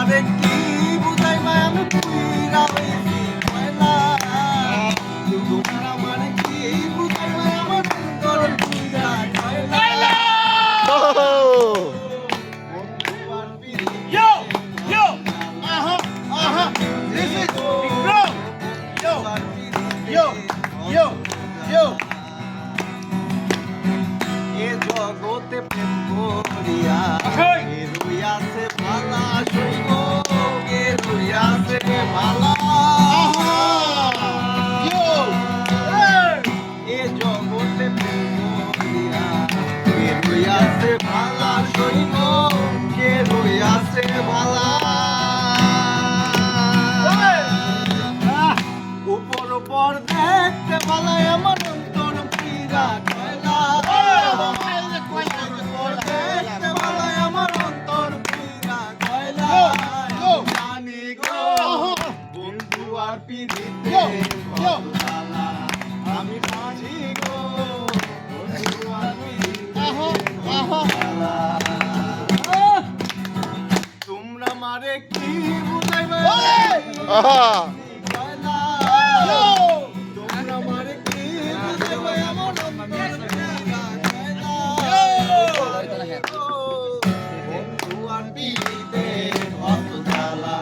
মারে কি বুঝাইবা আমি পুইরা হইছি কয়লা তোমরা মারে কি বুঝাইবা আমার অন্তর পুইরা কয়লা Yo, yo, this is bro. Yo, yo, yo. এ জগতে প্রেম করিয়া এ রইয়াছে ভালা সইব এ রইয়াছে ভালা এ জগতে প্রেম করিয়া এ রইয়াছে ভালা সইব কে রইয়াছে ভালা উপর উপর দেখতে ভালা আমার অন্তর পীড়া কয়লা দেখতে ভালা আমার অন্তর পীড়া কয়লা জানি গো বন্ধু আর পিড়িতে কত জ্বালা আমি বুঝি গো বন্ধু আর পিড়িতে কত জ্বালা তোমরা মারে কি বুঝাইবে তোমরা মারে কি বুঝাইবে আমার অন্তর পীড়া বন্ধু আর পিড়িতে কত জ্বালা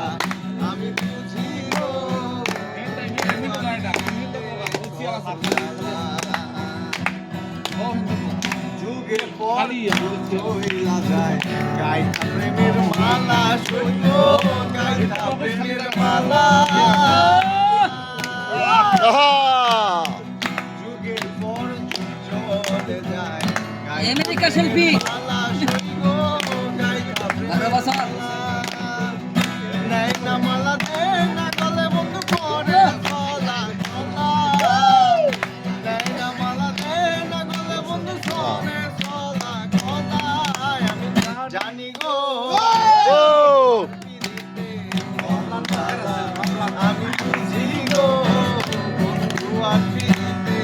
আমি বুঝি গো যুগের পর হইলা যায় গাইতা প্রেমের মালা সইব গাইতা প্রেমের মালা যুগের পর যুগ চলে যায় আমেরিকা শিল্পী মালা সইব গাইতা প্রেমের মালা নাই না মালা দে না গলে বন্ধু পরে গলা গলা নাই না মালা দে না গলে বন্ধু সনে গলা গলা আমি জানি গো আমি বুঝি গো বন্ধু আর পিড়িতে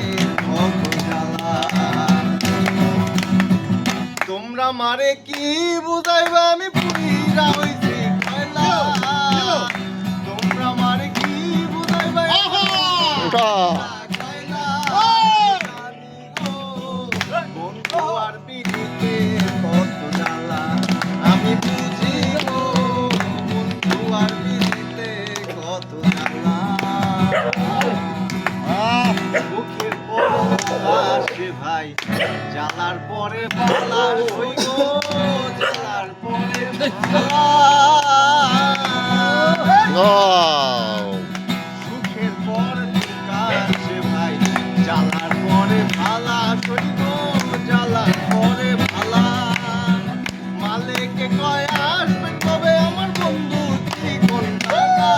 কত জ্বালা তোমরা মারে কি বুঝাইবা আমি পুইরা হইছি কয়লা তোমরা মারে কি বুঝাইবা কয়লা জানি গো বন্ধু আর পিড়িতে কত জ্বালা আমি বুঝি গো বন্ধু আর পিড়িতে কত জ্বালা বুকের পরে আসে ভাই জ্বালার পরে পালা সই গো জ্বালার পরে সুখের পর আসে ভাই জ্বালার পরে ভালা সই গো জ্বালার পরে ভালা মালিককে কয় আসবেন কবে আমার বন্ধু জীবন টাকা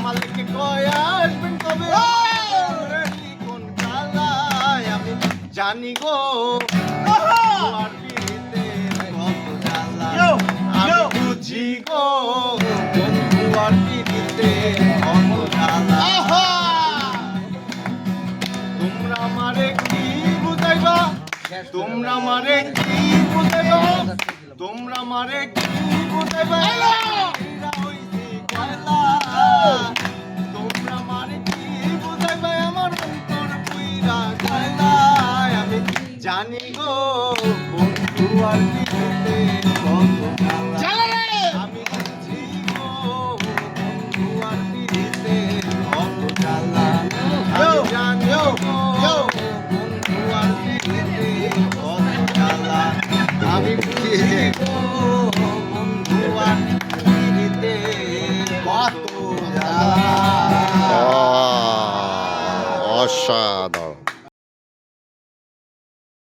মালিককে কয় আসবেন কবে জীবন কালায় আমি জানি গো তোমার পিড়িতে কত জ্বালা আমি বুঝি গো বন্ধু আর পিড়িতে কত জ্বালা তোমরা মারে কি বুঝাইবা তোমরা মারে কি বুঝাইবা তোমরা মারে কি বুঝাইবা পুইরা হইছি কয়লা তোমরা মারে কি বুঝাইবা আমার অন্তর পুইরা কয়লা আমি জানি গো বন্ধু আর পিড়িতে কত জ্বালা আমি বুঝি গো বন্ধু আর পিড়িতে কত জ্বালা আমি জানি গো বন্ধু আর পিড়িতে কত জ্বালা আমি বুঝি গো বন্ধু আর পিড়িতে কত জ্বালা অসাধারণ।